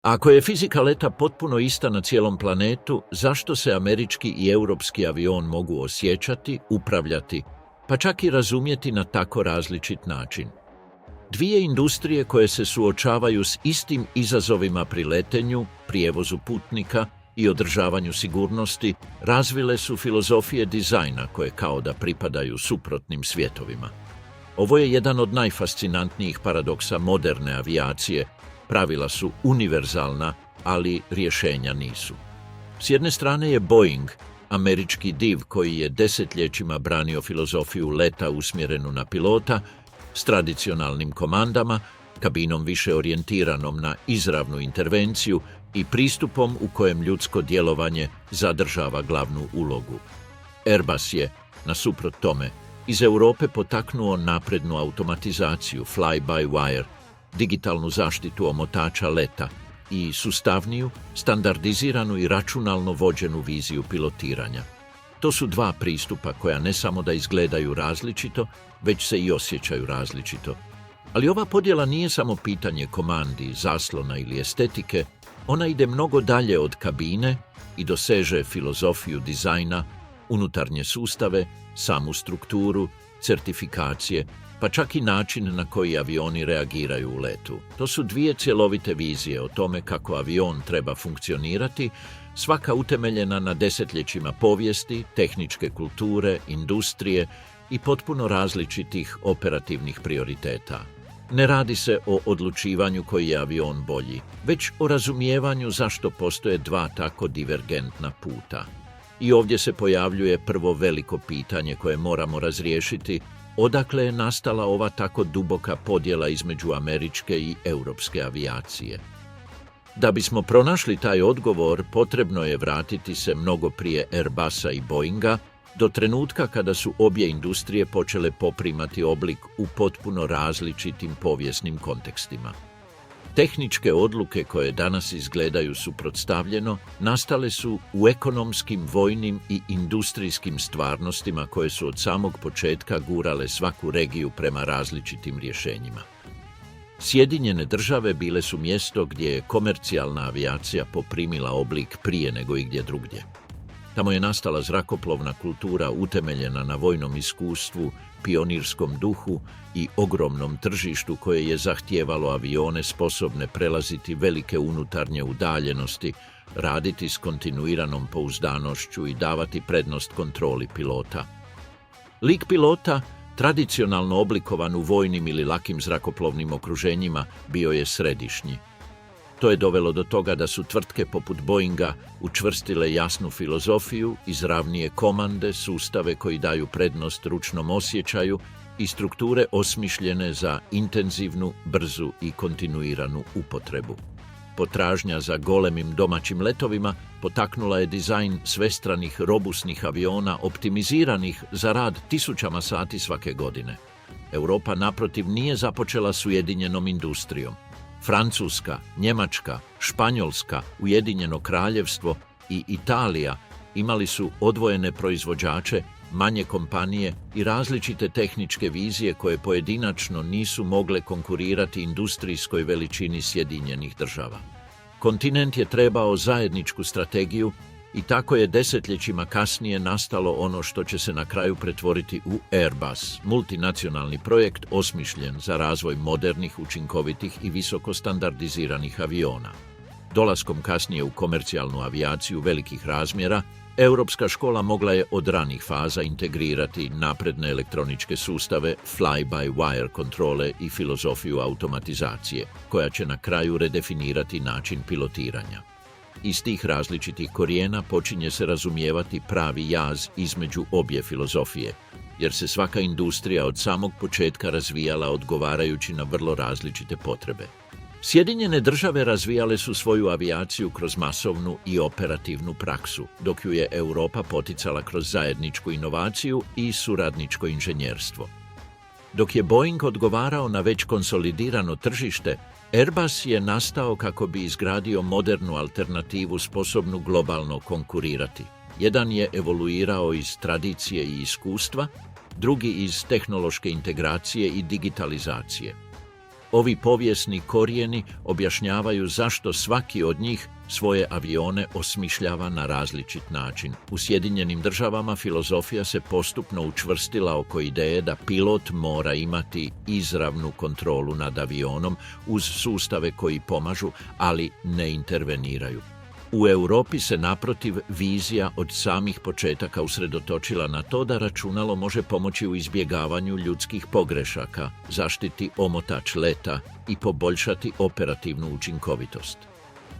Ako je fizika leta potpuno ista na cijelom planetu, zašto se američki i europski avion mogu osjećati, upravljati, pa čak i razumjeti na tako različit način? Dvije industrije koje se suočavaju s istim izazovima pri letenju, prijevozu putnika i održavanju sigurnosti, razvile su filozofije dizajna koje kao da pripadaju suprotnim svjetovima. Ovo je jedan od najfascinantnijih paradoksa moderne avijacije. Pravila su univerzalna, ali rješenja nisu. S jedne strane je Boeing, američki div koji je desetljećima branio filozofiju leta usmjerenu na pilota, s tradicionalnim komandama, kabinom više orijentiranom na izravnu intervenciju i pristupom u kojem ljudsko djelovanje zadržava glavnu ulogu. Airbus je, nasuprot tome, iz Europe potaknuo naprednu automatizaciju, fly-by-wire, digitalnu zaštitu omotača leta i sustavniju, standardiziranu i računalno vođenu viziju pilotiranja. To su dva pristupa koja ne samo da izgledaju različito, već se i osjećaju različito. Ali ova podjela nije samo pitanje komandi, zaslona ili estetike, ona ide mnogo dalje od kabine i doseže filozofiju dizajna, unutarnje sustave, samu strukturu, certifikacije, pa čak i način na koji avioni reagiraju u letu. To su dvije cjelovite vizije o tome kako avion treba funkcionirati, svaka utemeljena na desetljećima povijesti, tehničke kulture, industrije i potpuno različitih operativnih prioriteta. Ne radi se o odlučivanju koji je avion bolji, već o razumijevanju zašto postoje dva tako divergentna puta. I ovdje se pojavljuje prvo veliko pitanje koje moramo razriješiti: odakle je nastala ova tako duboka podjela između američke i europske avijacije? Da bismo pronašli taj odgovor, potrebno je vratiti se mnogo prije Airbusa i Boeinga, do trenutka kada su obje industrije počele poprimati oblik u potpuno različitim povijesnim kontekstima. Tehničke odluke koje danas izgledaju suprotstavljeno, nastale su u ekonomskim, vojnim i industrijskim stvarnostima koje su od samog početka gurale svaku regiju prema različitim rješenjima. Sjedinjene države bile su mjesto gdje je komercijalna avijacija poprimila oblik prije nego igdje drugdje. Tamo je nastala zrakoplovna kultura utemeljena na vojnom iskustvu, pionirskom duhu i ogromnom tržištu koje je zahtijevalo avione sposobne prelaziti velike unutarnje udaljenosti, raditi s kontinuiranom pouzdanošću i davati prednost kontroli pilota. Lik pilota, tradicionalno oblikovan u vojnim ili lakim zrakoplovnim okruženjima, bio je središnji. To je dovelo do toga da su tvrtke poput Boeinga učvrstile jasnu filozofiju, izravnije komande, sustave koji daju prednost ručnom osjećaju i strukture osmišljene za intenzivnu, brzu i kontinuiranu upotrebu. Potražnja za golemim domaćim letovima potaknula je dizajn svestranih, robusnih aviona optimiziranih za rad tisućama sati svake godine. Europa, naprotiv, nije započela s ujedinjenom industrijom. Francuska, Njemačka, Španjolska, Ujedinjeno Kraljevstvo i Italija imali su odvojene proizvođače, manje kompanije i različite tehničke vizije koje pojedinačno nisu mogle konkurirati industrijskoj veličini Sjedinjenih Država. Kontinent je trebao zajedničku strategiju i tako je desetljećima kasnije nastalo ono što će se na kraju pretvoriti u Airbus, multinacionalni projekt osmišljen za razvoj modernih, učinkovitih i visoko standardiziranih aviona. Dolaskom kasnije u komercijalnu avijaciju velikih razmjera, europska škola mogla je od ranih faza integrirati napredne elektroničke sustave, fly-by-wire kontrole i filozofiju automatizacije, koja će na kraju redefinirati način pilotiranja. Iz tih različitih korijena počinje se razumijevati pravi jaz između obje filozofije, jer se svaka industrija od samog početka razvijala odgovarajući na vrlo različite potrebe. Sjedinjene Države razvijale su svoju avijaciju kroz masovnu i operativnu praksu, dok ju je Europa poticala kroz zajedničku inovaciju i suradničko inženjerstvo. Dok je Boeing odgovarao na već konsolidirano tržište, Airbus je nastao kako bi izgradio modernu alternativu sposobnu globalno konkurirati. Jedan je evoluirao iz tradicije i iskustva, drugi iz tehnološke integracije i digitalizacije. Ovi povijesni korijeni objašnjavaju zašto svaki od njih svoje avione osmišljava na različit način. U Sjedinjenim Državama filozofija se postupno učvrstila oko ideje da pilot mora imati izravnu kontrolu nad avionom uz sustave koji pomažu, ali ne interveniraju. U Europi se naprotiv vizija od samih početaka usredotočila na to da računalo može pomoći u izbjegavanju ljudskih pogrešaka, zaštiti omotač leta i poboljšati operativnu učinkovitost.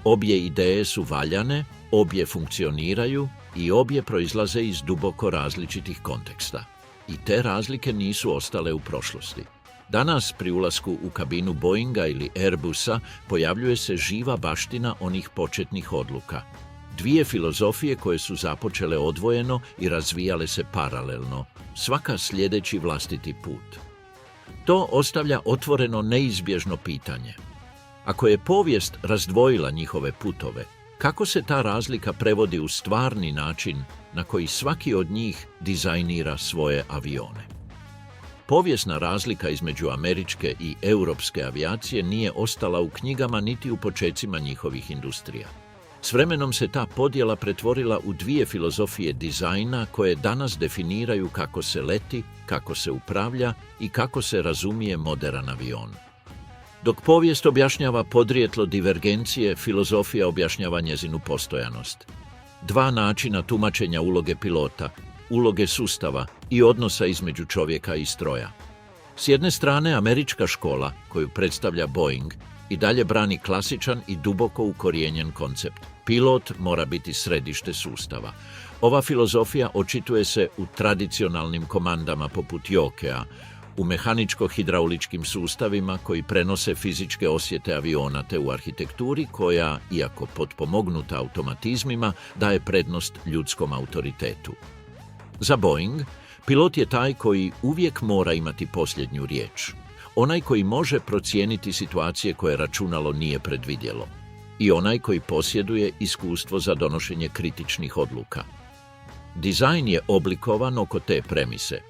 Obje ideje su valjane, obje funkcioniraju i obje proizlaze iz duboko različitih konteksta. I te razlike nisu ostale u prošlosti. Danas pri ulasku u kabinu Boeinga ili Airbusa pojavljuje se živa baština onih početnih odluka. Dvije filozofije koje su započele odvojeno i razvijale se paralelno, svaka sljedeći vlastiti put. To ostavlja otvoreno neizbježno pitanje. Ako je povijest razdvojila njihove putove, kako se ta razlika prevodi u stvarni način na koji svaki od njih dizajnira svoje avione? Povijesna razlika između američke i europske avijacije nije ostala u knjigama niti u počecima njihovih industrija. S vremenom se ta podjela pretvorila u dvije filozofije dizajna koje danas definiraju kako se leti, kako se upravlja i kako se razumije moderan avion. Dok povijest objašnjava podrijetlo divergencije, filozofija objašnjava njezinu postojanost. Dva načina tumačenja uloge pilota, uloge sustava i odnosa između čovjeka i stroja. S jedne strane, američka škola, koju predstavlja Boeing, i dalje brani klasičan i duboko ukorijenjen koncept. Pilot mora biti središte sustava. Ova filozofija očituje se u tradicionalnim komandama poput jokea, u mehaničko-hidrauličkim sustavima koji prenose fizičke osjete aviona te u arhitekturi koja, iako potpomognuta automatizmima, daje prednost ljudskom autoritetu. Za Boeing, pilot je taj koji uvijek mora imati posljednju riječ. Onaj koji može procijeniti situacije koje računalo nije predvidjelo. I onaj koji posjeduje iskustvo za donošenje kritičnih odluka. Dizajn je oblikovan oko te premise.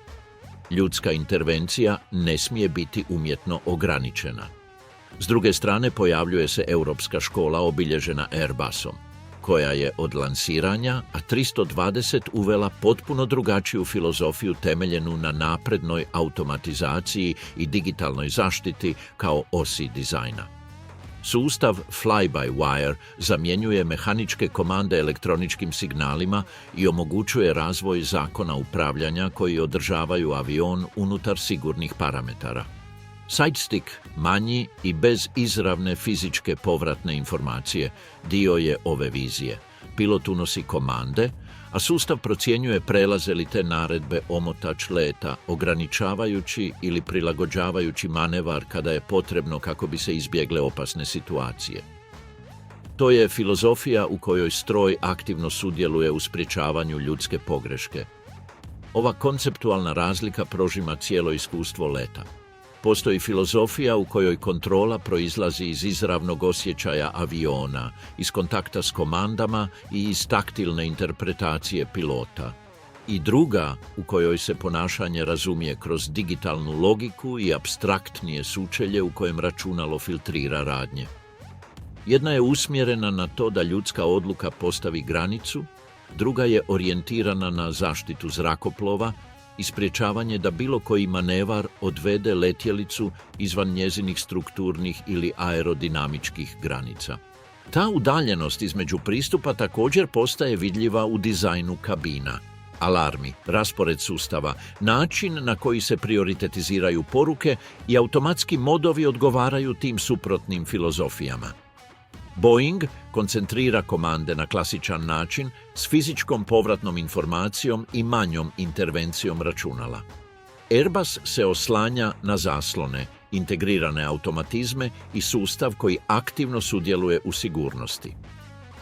Ljudska intervencija ne smije biti umjetno ograničena. S druge strane pojavljuje se europska škola obilježena Airbusom, koja je od lansiranja A320 uvela potpuno drugačiju filozofiju temeljenu na naprednoj automatizaciji i digitalnoj zaštiti kao osi dizajna. Sustav fly-by-wire zamjenjuje mehaničke komande elektroničkim signalima i omogućuje razvoj zakona upravljanja koji održavaju avion unutar sigurnih parametara. Sidestick, manji i bez izravne fizičke povratne informacije, dio je ove vizije. Pilot unosi komande, a sustav procjenjuje prelaze li te naredbe omotač leta, ograničavajući ili prilagođavajući manevar kada je potrebno kako bi se izbjegle opasne situacije. To je filozofija u kojoj stroj aktivno sudjeluje u sprječavanju ljudske pogreške. Ova konceptualna razlika prožima cijelo iskustvo leta. Postoji filozofija u kojoj kontrola proizlazi iz izravnog osjećaja aviona, iz kontakta s komandama i iz taktilne interpretacije pilota. I druga u kojoj se ponašanje razumije kroz digitalnu logiku i apstraktnije sučelje u kojem računalo filtrira radnje. Jedna je usmjerena na to da ljudska odluka postavi granicu, druga je orijentirana na zaštitu zrakoplova i sprječavanje da bilo koji manevar odvede letjelicu izvan njezinih strukturnih ili aerodinamičkih granica. Ta udaljenost između pristupa također postaje vidljiva u dizajnu kabina. Alarmi, raspored sustava, način na koji se prioritetiziraju poruke i automatski modovi odgovaraju tim suprotnim filozofijama. Boeing koncentrira komande na klasičan način s fizičkom povratnom informacijom i manjom intervencijom računala. Airbus se oslanja na zaslone, integrirane automatizme i sustav koji aktivno sudjeluje u sigurnosti.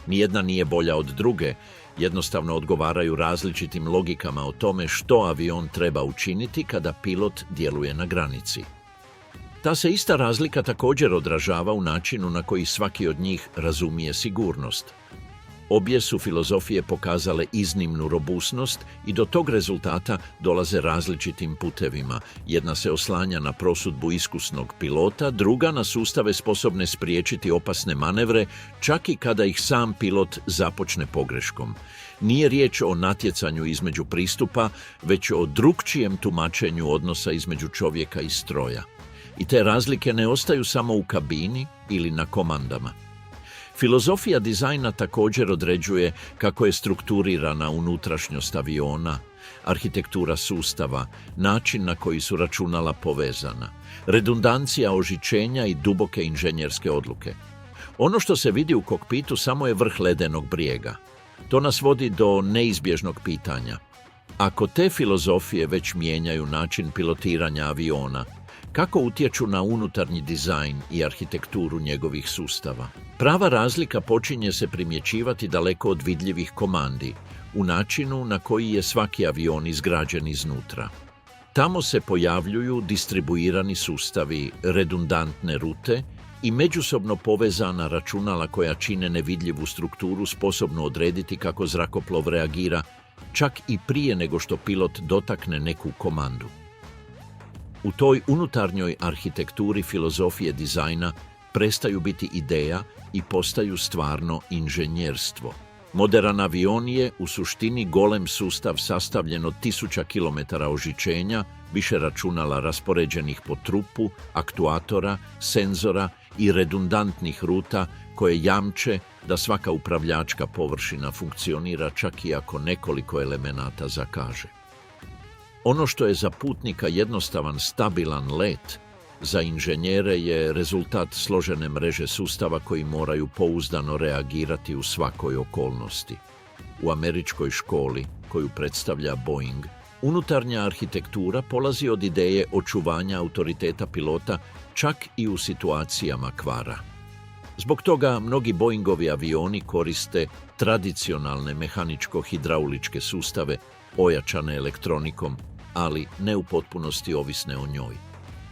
Nijedna nije bolja od druge, jednostavno odgovaraju različitim logikama o tome što avion treba učiniti kada pilot djeluje na granici. Ta se ista razlika također odražava u načinu na koji svaki od njih razumije sigurnost. Obje su filozofije pokazale iznimnu robusnost i do tog rezultata dolaze različitim putevima. Jedna se oslanja na prosudbu iskusnog pilota, druga na sustave sposobne spriječiti opasne manevre, čak i kada ih sam pilot započne pogreškom. Nije riječ o natjecanju između pristupa, već o drukčijem tumačenju odnosa između čovjeka i stroja. I te razlike ne ostaju samo u kabini ili na komandama. Filozofija dizajna također određuje kako je strukturirana unutrašnjost aviona, arhitektura sustava, način na koji su računala povezana, redundancija ožičenja i duboke inženjerske odluke. Ono što se vidi u kokpitu samo je vrh ledenog brijega. To nas vodi do neizbježnog pitanja. Ako te filozofije već mijenjaju način pilotiranja aviona, kako utječu na unutarnji dizajn i arhitekturu njegovih sustava? Prava razlika počinje se primjećivati daleko od vidljivih komandi, u načinu na koji je svaki avion izgrađen iznutra. Tamo se pojavljuju distribuirani sustavi, redundantne rute i međusobno povezana računala koja čine nevidljivu strukturu sposobnu odrediti kako zrakoplov reagira, čak i prije nego što pilot dotakne neku komandu. U toj unutarnjoj arhitekturi filozofije dizajna prestaju biti ideja i postaju stvarno inženjerstvo. Moderan avion je u suštini golem sustav sastavljen od 1000 km ožičenja, više računala raspoređenih po trupu, aktuatora, senzora i redundantnih ruta koje jamče da svaka upravljačka površina funkcionira čak i ako nekoliko elemenata zakaže. Ono što je za putnika jednostavan, stabilan let, za inženjere je rezultat složene mreže sustava koji moraju pouzdano reagirati u svakoj okolnosti. U američkoj školi, koju predstavlja Boeing, unutarnja arhitektura polazi od ideje očuvanja autoriteta pilota čak i u situacijama kvara. Zbog toga mnogi Boeingovi avioni koriste tradicionalne mehaničko-hidrauličke sustave ojačane elektronikom, ali ne u potpunosti ovisne o njoj.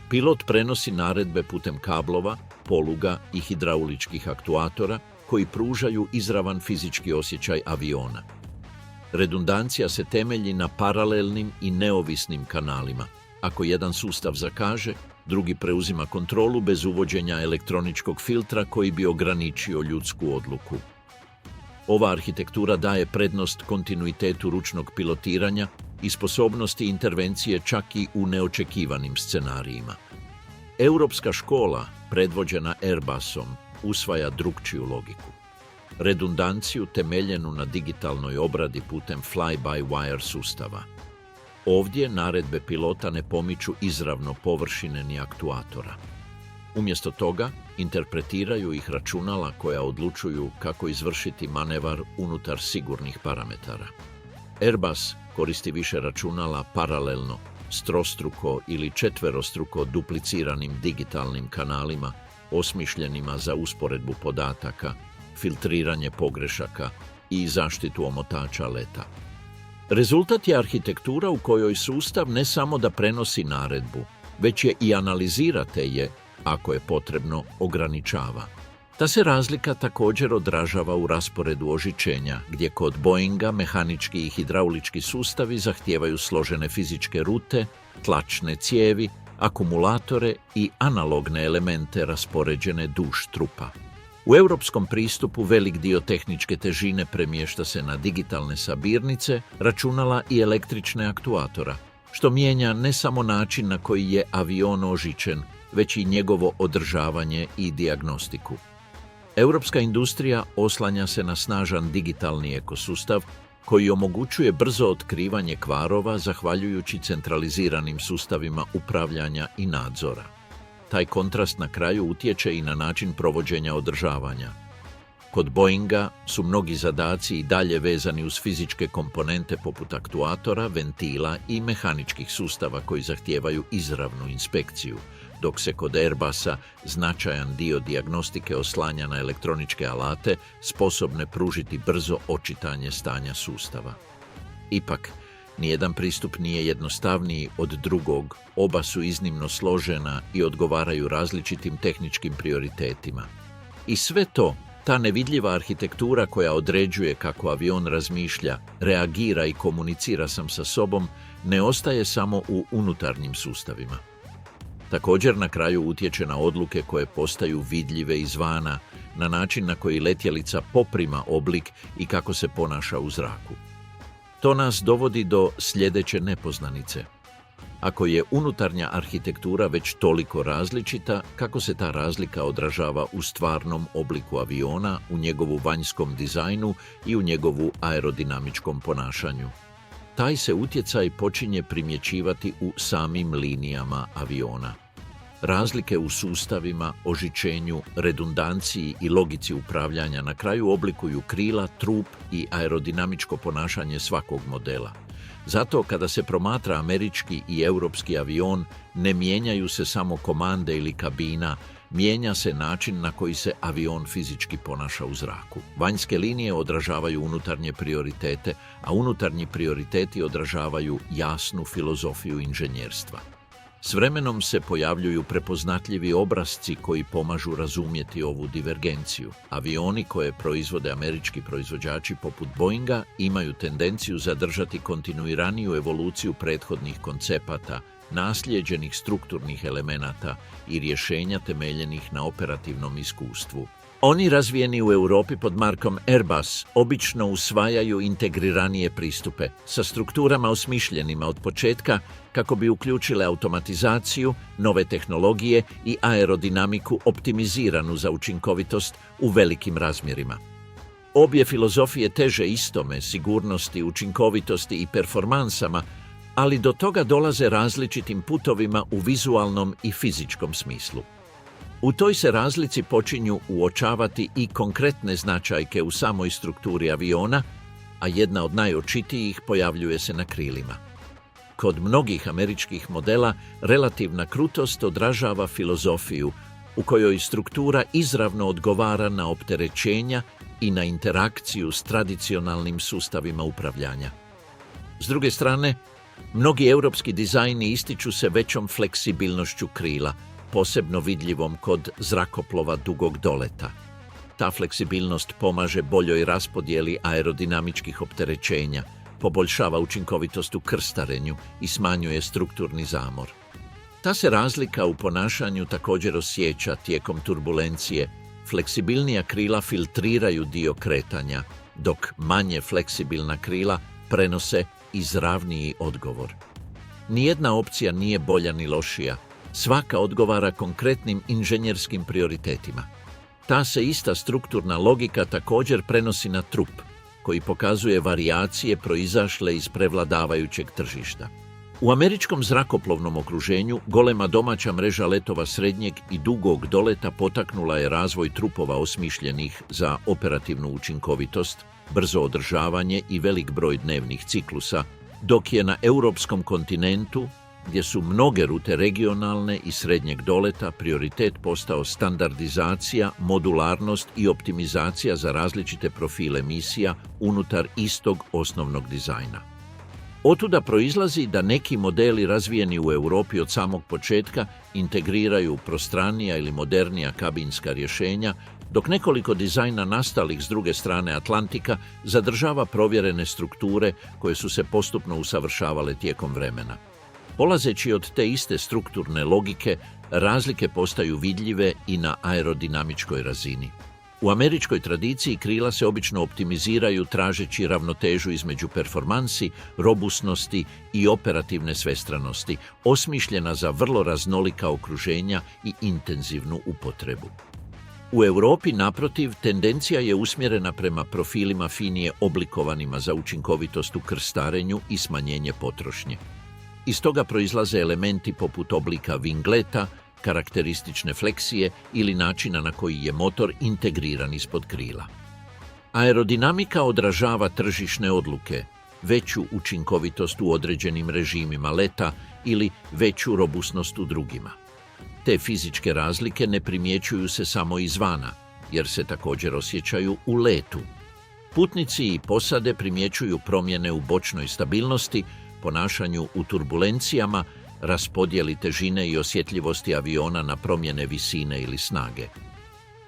Pilot prenosi naredbe putem kablova, poluga i hidrauličkih aktuatora koji pružaju izravan fizički osjećaj aviona. Redundancija se temelji na paralelnim i neovisnim kanalima. Ako jedan sustav zakaže, drugi preuzima kontrolu bez uvođenja elektroničkog filtra koji bi ograničio ljudsku odluku. Ova arhitektura daje prednost kontinuitetu ručnog pilotiranja i sposobnosti intervencije čak i u neočekivanim scenarijima. Europska škola, predvođena Airbusom, usvaja drukčiju logiku. Redundanciju temeljenu na digitalnoj obradi putem fly-by-wire sustava. Ovdje naredbe pilota ne pomiču izravno površine ni aktuatora. Umjesto toga, interpretiraju ih računala koja odlučuju kako izvršiti manevar unutar sigurnih parametara. Airbus koristi više računala paralelno, s trostruko ili četverostruko dupliciranim digitalnim kanalima, osmišljenima za usporedbu podataka, filtriranje pogrešaka i zaštitu omotača leta. Rezultat je arhitektura u kojoj sustav ne samo da prenosi naredbu, već je i analizira te je, ako je potrebno, ograničava. Ta se razlika također odražava u rasporedu ožičenja, gdje kod Boeinga mehanički i hidraulički sustavi zahtijevaju složene fizičke rute, tlačne cijevi, akumulatore i analogne elemente raspoređene duž trupa. U europskom pristupu velik dio tehničke težine premješta se na digitalne sabirnice, računala i električne aktuatora, što mijenja ne samo način na koji je avion ožičen, već i njegovo održavanje i dijagnostiku. Europska industrija oslanja se na snažan digitalni ekosustav koji omogućuje brzo otkrivanje kvarova zahvaljujući centraliziranim sustavima upravljanja i nadzora. Taj kontrast na kraju utječe i na način provođenja održavanja. Kod Boeinga su mnogi zadaci i dalje vezani uz fizičke komponente poput aktuatora, ventila i mehaničkih sustava koji zahtijevaju izravnu inspekciju, dok se kod Airbusa značajan dio dijagnostike oslanja na elektroničke alate sposobne pružiti brzo očitanje stanja sustava. Ipak, nijedan pristup nije jednostavniji od drugog, oba su iznimno složena i odgovaraju različitim tehničkim prioritetima. I sve to Ta nevidljiva arhitektura koja određuje kako avion razmišlja, reagira i komunicira sam sa sobom, ne ostaje samo u unutarnjim sustavima. Također na kraju utječe na odluke koje postaju vidljive izvana, na način na koji letjelica poprima oblik i kako se ponaša u zraku. To nas dovodi do sljedeće nepoznanice. Ako je unutarnja arhitektura već toliko različita, kako se ta razlika odražava u stvarnom obliku aviona, u njegovu vanjskom dizajnu i u njegovu aerodinamičkom ponašanju? Taj se utjecaj počinje primjećivati u samim linijama aviona. Razlike u sustavima, ožičenju, redundanciji i logici upravljanja na kraju oblikuju krila, trup i aerodinamičko ponašanje svakog modela. Zato kada se promatra američki i europski avion, ne mijenjaju se samo komande ili kabina, mijenja se način na koji se avion fizički ponaša u zraku. Vanjske linije odražavaju unutarnje prioritete, a unutarnji prioriteti odražavaju jasnu filozofiju inženjerstva. S vremenom se pojavljuju prepoznatljivi obrasci koji pomažu razumjeti ovu divergenciju. Avioni koje proizvode američki proizvođači poput Boeinga imaju tendenciju zadržati kontinuiraniju evoluciju prethodnih koncepata, naslijeđenih strukturnih elemenata i rješenja temeljenih na operativnom iskustvu. Oni razvijeni u Europi pod markom Airbus obično usvajaju integriranije pristupe sa strukturama osmišljenima od početka kako bi uključile automatizaciju, nove tehnologije i aerodinamiku optimiziranu za učinkovitost u velikim razmjerima. Obje filozofije teže istome, sigurnosti, učinkovitosti i performansama, ali do toga dolaze različitim putovima u vizualnom i fizičkom smislu. U toj se razlici počinju uočavati i konkretne značajke u samoj strukturi aviona, a jedna od najočitijih pojavljuje se na krilima. Kod mnogih američkih modela relativna krutost odražava filozofiju u kojoj struktura izravno odgovara na opterećenja i na interakciju s tradicionalnim sustavima upravljanja. S druge strane, mnogi europski dizajni ističu se većom fleksibilnošću krila, posebno vidljivom kod zrakoplova dugog doleta. Ta fleksibilnost pomaže boljoj raspodjeli aerodinamičkih opterećenja, poboljšava učinkovitost u krstarenju i smanjuje strukturni zamor. Ta se razlika u ponašanju također osjeća tijekom turbulencije. Fleksibilnija krila filtriraju dio kretanja, dok manje fleksibilna krila prenose izravniji odgovor. Nijedna opcija nije bolja ni lošija. Svaka odgovara konkretnim inženjerskim prioritetima. Ta se ista strukturna logika također prenosi na trup, koji pokazuje varijacije proizašle iz prevladavajućeg tržišta. U američkom zrakoplovnom okruženju golema domaća mreža letova srednjeg i dugog doleta potaknula je razvoj trupova osmišljenih za operativnu učinkovitost, brzo održavanje i velik broj dnevnih ciklusa, dok je na europskom kontinentu, gdje su mnoge rute regionalne i srednjeg doleta, prioritet postao standardizacija, modularnost i optimizacija za različite profile misija unutar istog osnovnog dizajna. Otuda proizlazi da neki modeli razvijeni u Europi od samog početka integriraju prostranija ili modernija kabinska rješenja, dok nekoliko dizajna nastalih s druge strane Atlantika zadržava provjerene strukture koje su se postupno usavršavale tijekom vremena. Polazeći od te iste strukturne logike, razlike postaju vidljive i na aerodinamičkoj razini. U američkoj tradiciji krila se obično optimiziraju tražeći ravnotežu između performansi, robusnosti i operativne svestranosti, osmišljena za vrlo raznolika okruženja i intenzivnu upotrebu. U Europi, naprotiv, tendencija je usmjerena prema profilima finije oblikovanima za učinkovitost u krstarenju i smanjenje potrošnje. Iz toga proizlaze elementi poput oblika vingleta, karakteristične fleksije ili načina na koji je motor integriran ispod krila. Aerodinamika odražava tržišne odluke, veću učinkovitost u određenim režimima leta ili veću robusnost u drugima. Te fizičke razlike ne primjećuju se samo izvana, jer se također osjećaju u letu. Putnici i posade primjećuju promjene u bočnoj stabilnosti, ponašanju u turbulencijama, raspodjeli težine i osjetljivosti aviona na promjene visine ili snage.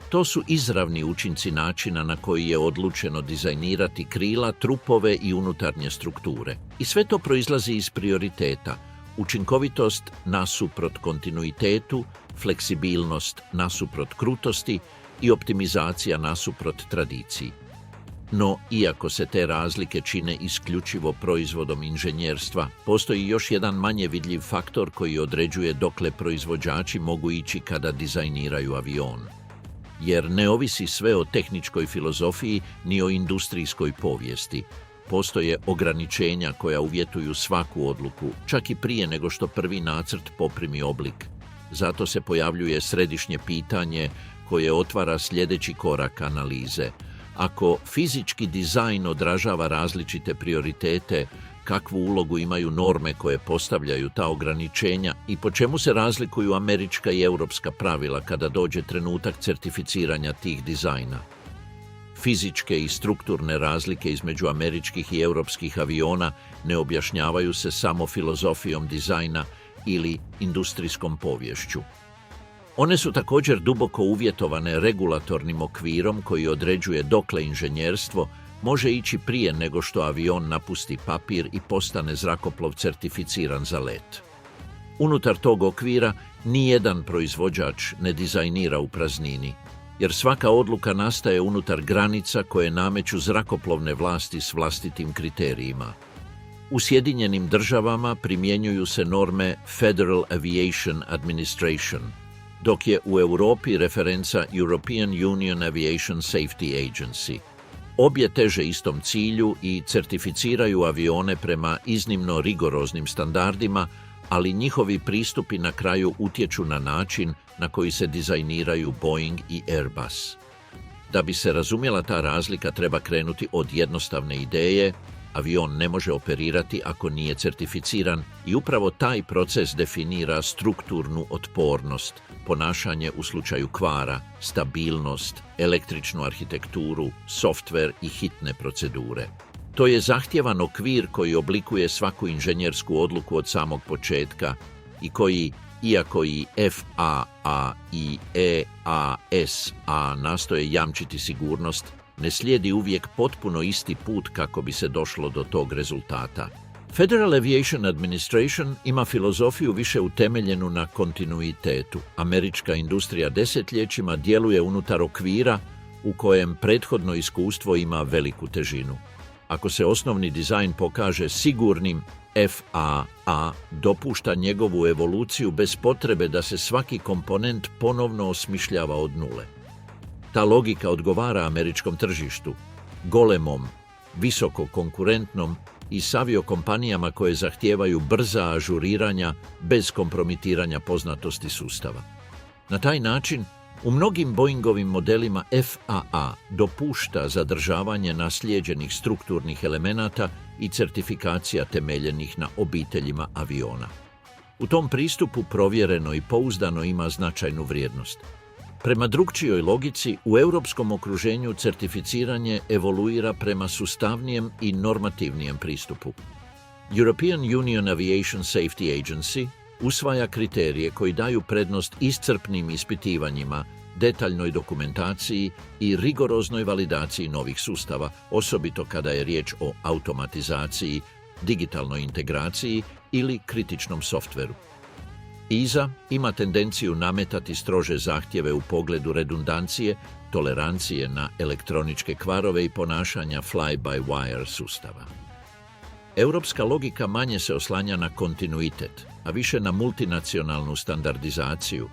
To su izravni učinci načina na koji je odlučeno dizajnirati krila, trupove i unutarnje strukture. I sve to proizlazi iz prioriteta. Učinkovitost nasuprot kontinuitetu, fleksibilnost nasuprot krutosti i optimizacija nasuprot tradiciji. No, iako se te razlike čine isključivo proizvodom inženjerstva, postoji još jedan manje vidljiv faktor koji određuje dokle proizvođači mogu ići kada dizajniraju avion. Jer ne ovisi sve o tehničkoj filozofiji ni o industrijskoj povijesti. Postoje ograničenja koja uvjetuju svaku odluku, čak i prije nego što prvi nacrt poprimi oblik. Zato se pojavljuje središnje pitanje koje otvara sljedeći korak analize. Ako fizički dizajn odražava različite prioritete, kakvu ulogu imaju norme koje postavljaju ta ograničenja i po čemu se razlikuju američka i europska pravila kada dođe trenutak certificiranja tih dizajna? Fizičke i strukturne razlike između američkih i europskih aviona ne objašnjavaju se samo filozofijom dizajna ili industrijskom poviješću. One su također duboko uvjetovane regulatornim okvirom koji određuje dokle inženjerstvo može ići prije nego što avion napusti papir i postane zrakoplov certificiran za let. Unutar tog okvira nijedan proizvođač ne dizajnira u praznini, jer svaka odluka nastaje unutar granica koje nameću zrakoplovne vlasti s vlastitim kriterijima. U Sjedinjenim državama primjenjuju se norme Federal Aviation Administration, dok je u Europi referenca European Union Aviation Safety Agency. Obje teže istom cilju i certificiraju avione prema iznimno rigoroznim standardima, ali njihovi pristupi na kraju utječu na način na koji se dizajniraju Boeing i Airbus. Da bi se razumjela ta razlika, treba krenuti od jednostavne ideje: avion ne može operirati ako nije certificiran i upravo taj proces definira strukturnu otpornost, ponašanje u slučaju kvara, stabilnost, električnu arhitekturu, softver i hitne procedure. To je zahtjevan okvir koji oblikuje svaku inženjersku odluku od samog početka i koji, iako i FAA i EASA nastoje jamčiti sigurnost, ne slijedi uvijek potpuno isti put kako bi se došlo do tog rezultata. Federal Aviation Administration ima filozofiju više utemeljenu na kontinuitetu. Američka industrija desetljećima djeluje unutar okvira u kojem prethodno iskustvo ima veliku težinu. Ako se osnovni dizajn pokaže sigurnim, FAA dopušta njegovu evoluciju bez potrebe da se svaki komponent ponovno osmišljava od nule. Ta logika odgovara američkom tržištu, golemom, visoko konkurentnom i s aviokompanijama koje zahtijevaju brza ažuriranja bez kompromitiranja poznatosti sustava. Na taj način, u mnogim Boeingovim modelima FAA dopušta zadržavanje naslijeđenih strukturnih elemenata i certifikacija temeljenih na obiteljima aviona. U tom pristupu provjereno i pouzdano ima značajnu vrijednost. Prema drukčijoj logici, u europskom okruženju certificiranje evoluira prema sustavnijem i normativnijem pristupu. European Union Aviation Safety Agency usvaja kriterije koji daju prednost iscrpnim ispitivanjima, detaljnoj dokumentaciji i rigoroznoj validaciji novih sustava, osobito kada je riječ o automatizaciji, digitalnoj integraciji ili kritičnom softveru. EASA ima tendenciju nametati strože zahtjeve u pogledu redundancije, tolerancije na elektroničke kvarove i ponašanja fly-by-wire sustava. Europska logika manje se oslanja na kontinuitet, a više na multinacionalnu standardizaciju,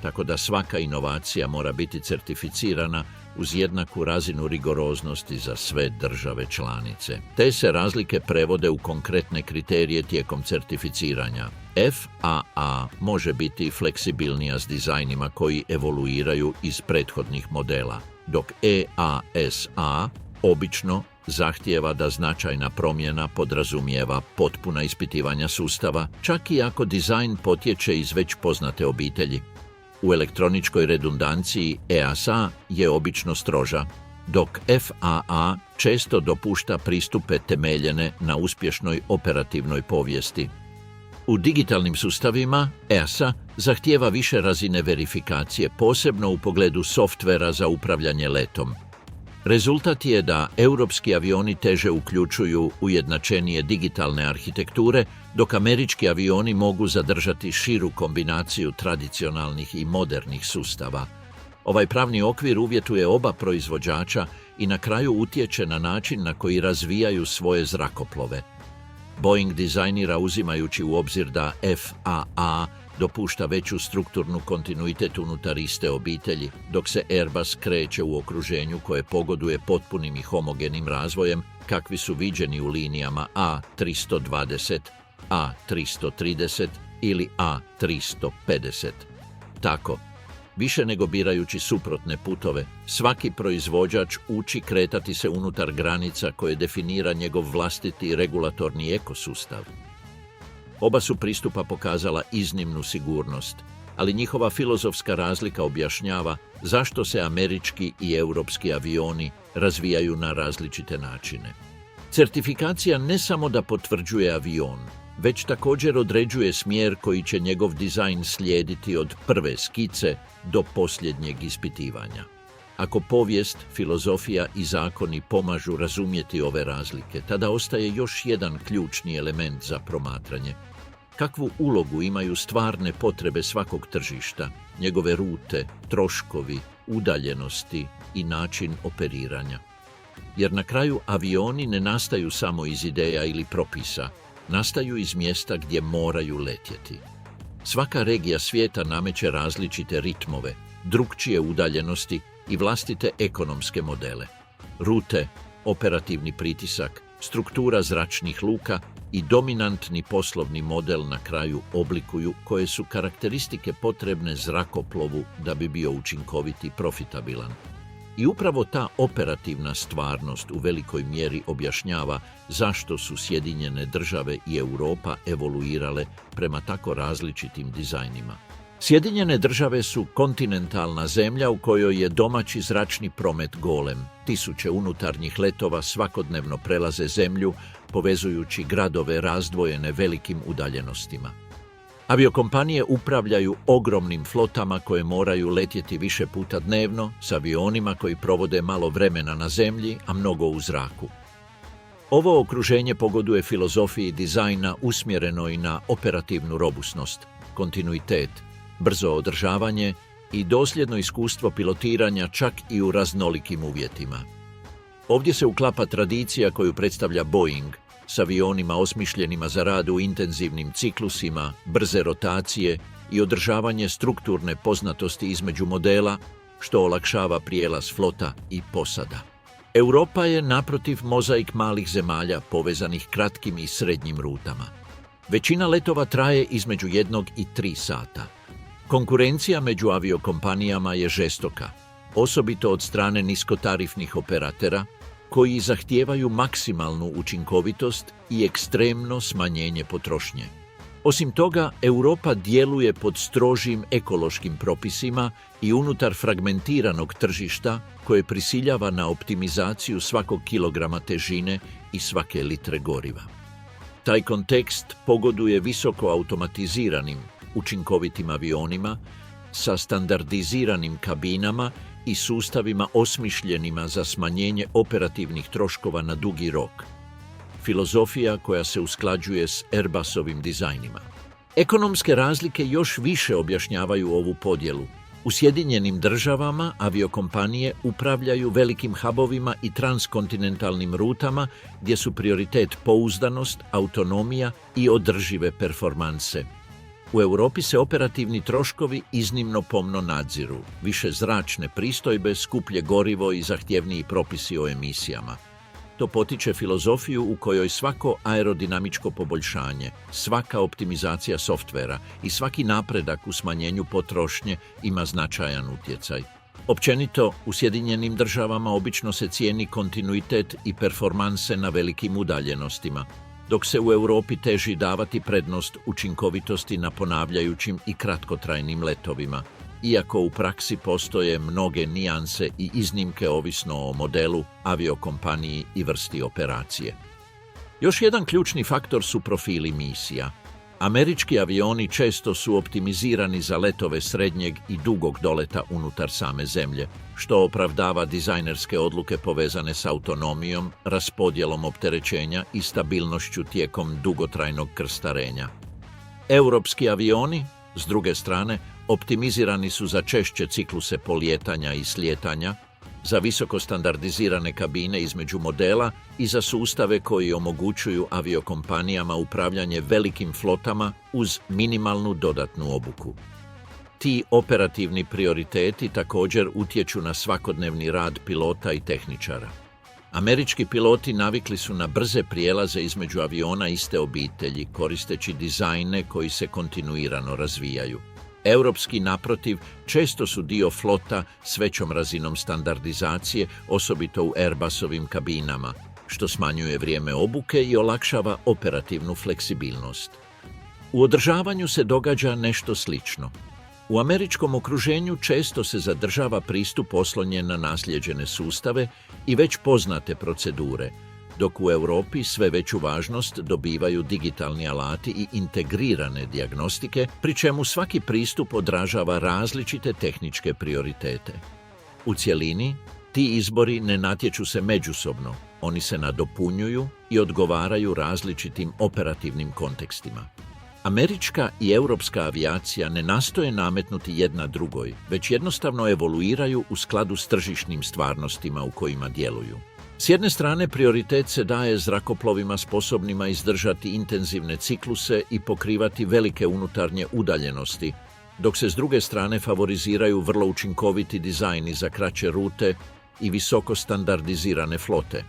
tako da svaka inovacija mora biti certificirana uz jednaku razinu rigoroznosti za sve države članice. Te se razlike prevode u konkretne kriterije tijekom certificiranja. FAA može biti fleksibilnija s dizajnima koji evoluiraju iz prethodnih modela, dok EASA obično zahtijeva da značajna promjena podrazumijeva potpuna ispitivanja sustava, čak i ako dizajn potječe iz već poznate obitelji. U elektroničkoj redundanciji EASA je obično stroža, dok FAA često dopušta pristupe temeljene na uspješnoj operativnoj povijesti. U digitalnim sustavima EASA zahtijeva više razine verifikacije, posebno u pogledu softvera za upravljanje letom. Rezultat je da europski avioni teže uključuju ujednačenije digitalne arhitekture, dok američki avioni mogu zadržati širu kombinaciju tradicionalnih i modernih sustava. Ovaj pravni okvir uvjetuje oba proizvođača i na kraju utječe na način na koji razvijaju svoje zrakoplove. Boeing dizajnira uzimajući u obzir da FAA dopušta veću strukturnu kontinuitet unutar iste obitelji, dok se Airbus kreće u okruženju koje pogoduje potpunim i homogenim razvojem, kakvi su viđeni u linijama A320, A330 ili A350. Tako, više nego birajući suprotne putove, svaki proizvođač uči kretati se unutar granica koje definira njegov vlastiti regulatorni ekosustav. Oba su pristupa pokazala iznimnu sigurnost, ali njihova filozofska razlika objašnjava zašto se američki i europski avioni razvijaju na različite načine. Certifikacija ne samo da potvrđuje avion, već također određuje smjer koji će njegov dizajn slijediti od prve skice do posljednjeg ispitivanja. Ako povijest, filozofija i zakoni pomažu razumjeti ove razlike, tada ostaje još jedan ključni element za promatranje. Kakvu ulogu imaju stvarne potrebe svakog tržišta, njegove rute, troškovi, udaljenosti i način operiranja? Jer na kraju avioni ne nastaju samo iz ideja ili propisa, nastaju iz mjesta gdje moraju letjeti. Svaka regija svijeta nameće različite ritmove, drukčije udaljenosti i vlastite ekonomske modele. Rute, operativni pritisak, struktura zračnih luka i dominantni poslovni model na kraju oblikuju koje su karakteristike potrebne zrakoplovu da bi bio učinkovit i profitabilan. I upravo ta operativna stvarnost u velikoj mjeri objašnjava zašto su Sjedinjene države i Europa evoluirale prema tako različitim dizajnima. Sjedinjene države su kontinentalna zemlja u kojoj je domaći zračni promet golem. Tisuće unutarnjih letova svakodnevno prelaze zemlju, povezujući gradove razdvojene velikim udaljenostima. Aviokompanije upravljaju ogromnim flotama koje moraju letjeti više puta dnevno, s avionima koji provode malo vremena na zemlji, a mnogo u zraku. Ovo okruženje pogoduje filozofiji dizajna usmjerenoj na operativnu robusnost, kontinuitet, brzo održavanje i dosljedno iskustvo pilotiranja čak i u raznolikim uvjetima. Ovdje se uklapa tradicija koju predstavlja Boeing, s avionima osmišljenima za rad u intenzivnim ciklusima, brze rotacije i održavanje strukturne poznatosti između modela, što olakšava prijelaz flota i posada. Europa je, naprotiv, mozaik malih zemalja povezanih kratkim i srednjim rutama. Većina letova traje između 1 i 3 sata. Konkurencija među aviokompanijama je žestoka, osobito od strane niskotarifnih operatera, koji zahtijevaju maksimalnu učinkovitost i ekstremno smanjenje potrošnje. Osim toga, Europa djeluje pod strožim ekološkim propisima i unutar fragmentiranog tržišta koje prisiljava na optimizaciju svakog kilograma težine i svake litre goriva. Taj kontekst pogoduje visoko automatiziranim, učinkovitim avionima sa standardiziranim kabinama i sustavima osmišljenima za smanjenje operativnih troškova na dugi rok. Filozofija koja se usklađuje s Airbusovim dizajnima. Ekonomske razlike još više objašnjavaju ovu podjelu. U Sjedinjenim državama aviokompanije upravljaju velikim hubovima i transkontinentalnim rutama gdje su prioritet pouzdanost, autonomija i održive performanse. U Europi se operativni troškovi iznimno pomno nadziru, više zračne pristojbe, skuplje gorivo i zahtjevniji propisi o emisijama. To potiče filozofiju u kojoj svako aerodinamičko poboljšanje, svaka optimizacija softvera i svaki napredak u smanjenju potrošnje ima značajan utjecaj. Općenito, u Sjedinjenim državama obično se cijeni kontinuitet i performanse na velikim udaljenostima, dok se u Europi teži davati prednost učinkovitosti na ponavljajućim i kratkotrajnim letovima, iako u praksi postoje mnoge nijanse i iznimke ovisno o modelu, aviokompaniji i vrsti operacije. Još jedan ključni faktor su profili misija. Američki avioni često su optimizirani za letove srednjeg i dugog doleta unutar same zemlje, što opravdava dizajnerske odluke povezane s autonomijom, raspodjelom opterećenja i stabilnošću tijekom dugotrajnog krstarenja. Europski avioni, s druge strane, optimizirani su za češće cikluse polijetanja i slijetanja, za visoko standardizirane kabine između modela i za sustave koji omogućuju aviokompanijama upravljanje velikim flotama uz minimalnu dodatnu obuku. Ti operativni prioriteti također utječu na svakodnevni rad pilota i tehničara. Američki piloti navikli su na brze prijelaze između aviona iste obitelji, koristeći dizajne koji se kontinuirano razvijaju. Europski, naprotiv, često su dio flota s većom razinom standardizacije, osobito u Airbusovim kabinama, što smanjuje vrijeme obuke i olakšava operativnu fleksibilnost. U održavanju se događa nešto slično. U američkom okruženju često se zadržava pristup oslonjen na naslijeđene sustave i već poznate procedure, dok u Europi sve veću važnost dobivaju digitalni alati i integrirane dijagnostike, pri čemu svaki pristup odražava različite tehničke prioritete. U cjelini, ti izbori ne natječu se međusobno, oni se nadopunjuju i odgovaraju različitim operativnim kontekstima. Američka i europska avijacija ne nastoje nametnuti jedna drugoj, već jednostavno evoluiraju u skladu s tržišnim stvarnostima u kojima djeluju. S jedne strane, prioritet se daje zrakoplovima sposobnima izdržati intenzivne cikluse i pokrivati velike unutarnje udaljenosti, dok se s druge strane favoriziraju vrlo učinkoviti dizajni za kraće rute i visoko standardizirane flote.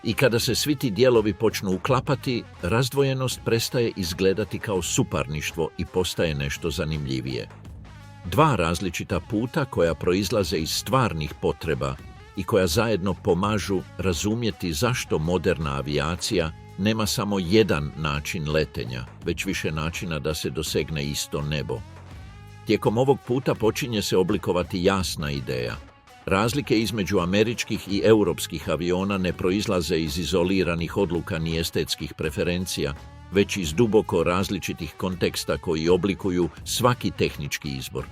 I kada se svi ti dijelovi počnu uklapati, razdvojenost prestaje izgledati kao suparništvo i postaje nešto zanimljivije. Dva različita puta koja proizlaze iz stvarnih potreba i koja zajedno pomažu razumjeti zašto moderna avijacija nema samo jedan način letenja, već više načina da se dosegne isto nebo. Tijekom ovog puta počinje se oblikovati jasna ideja. Razlike između američkih i europskih aviona ne proizlaze iz izoliranih odluka ni estetskih preferencija, već iz duboko različitih konteksta koji oblikuju svaki tehnički izbor.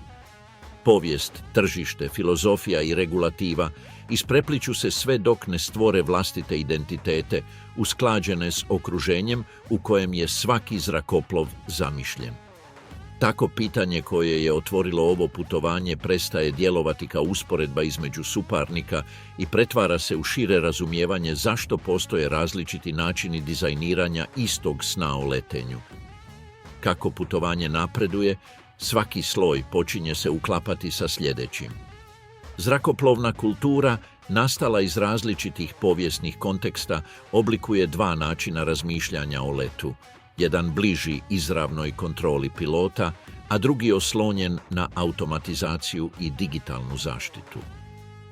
Povijest, tržište, filozofija i regulativa isprepliću se sve dok ne stvore vlastite identitete, usklađene s okruženjem u kojem je svaki zrakoplov zamišljen. Tako pitanje koje je otvorilo ovo putovanje prestaje djelovati kao usporedba između suparnika i pretvara se u šire razumijevanje zašto postoje različiti načini dizajniranja istog sna o letenju. Kako putovanje napreduje, svaki sloj počinje se uklapati sa sljedećim. Zrakoplovna kultura, nastala iz različitih povijesnih konteksta, oblikuje dva načina razmišljanja o letu. Jedan bliži izravnoj kontroli pilota, a drugi oslonjen na automatizaciju i digitalnu zaštitu.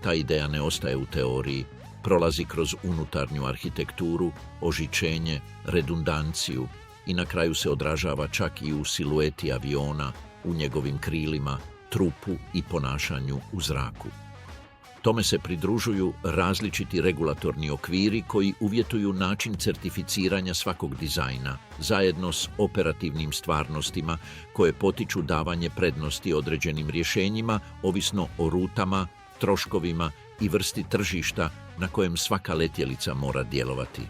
Ta ideja ne ostaje u teoriji, prolazi kroz unutarnju arhitekturu, ožičenje, redundanciju i na kraju se odražava čak i u silueti aviona, u njegovim krilima, trupu i ponašanju u zraku. Tome se pridružuju različiti regulatorni okviri koji uvjetuju način certificiranja svakog dizajna, zajedno s operativnim stvarnostima koje potiču davanje prednosti određenim rješenjima, ovisno o rutama, troškovima i vrsti tržišta na kojem svaka letjelica mora djelovati.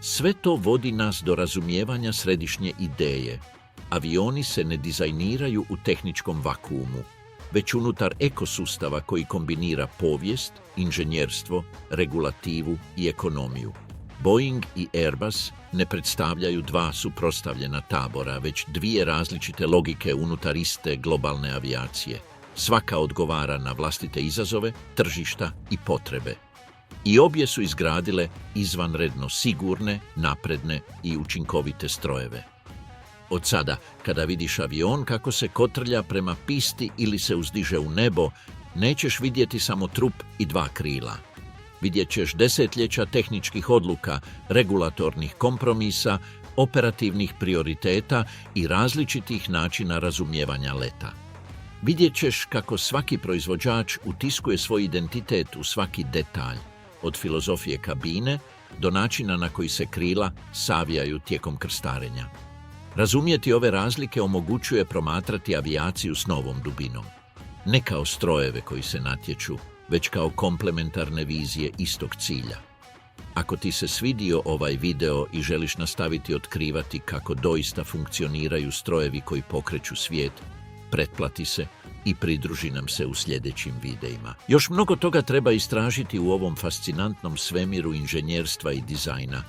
Sve to vodi nas do razumijevanja središnje ideje. Avioni se ne dizajniraju u tehničkom vakuumu, već unutar ekosustava koji kombinira povijest, inženjerstvo, regulativu i ekonomiju. Boeing i Airbus ne predstavljaju dva suprotstavljena tabora, već dvije različite logike unutar iste globalne avijacije. Svaka odgovara na vlastite izazove, tržišta i potrebe. I obje su izgradile izvanredno sigurne, napredne i učinkovite strojeve. Od sada, kada vidiš avion kako se kotrlja prema pisti ili se uzdiže u nebo, nećeš vidjeti samo trup i dva krila. Vidjet ćeš desetljeća tehničkih odluka, regulatornih kompromisa, operativnih prioriteta i različitih načina razumijevanja leta. Vidjet ćeš kako svaki proizvođač utiskuje svoj identitet u svaki detalj, od filozofije kabine do načina na koji se krila savijaju tijekom krstarenja. Razumjeti ove razlike omogućuje promatrati avijaciju s novom dubinom. Ne kao strojeve koji se natječu, već kao komplementarne vizije istog cilja. Ako ti se svidio ovaj video i želiš nastaviti otkrivati kako doista funkcioniraju strojevi koji pokreću svijet, pretplati se i pridruži nam se u sljedećim videima. Još mnogo toga treba istražiti u ovom fascinantnom svemiru inženjerstva i dizajna,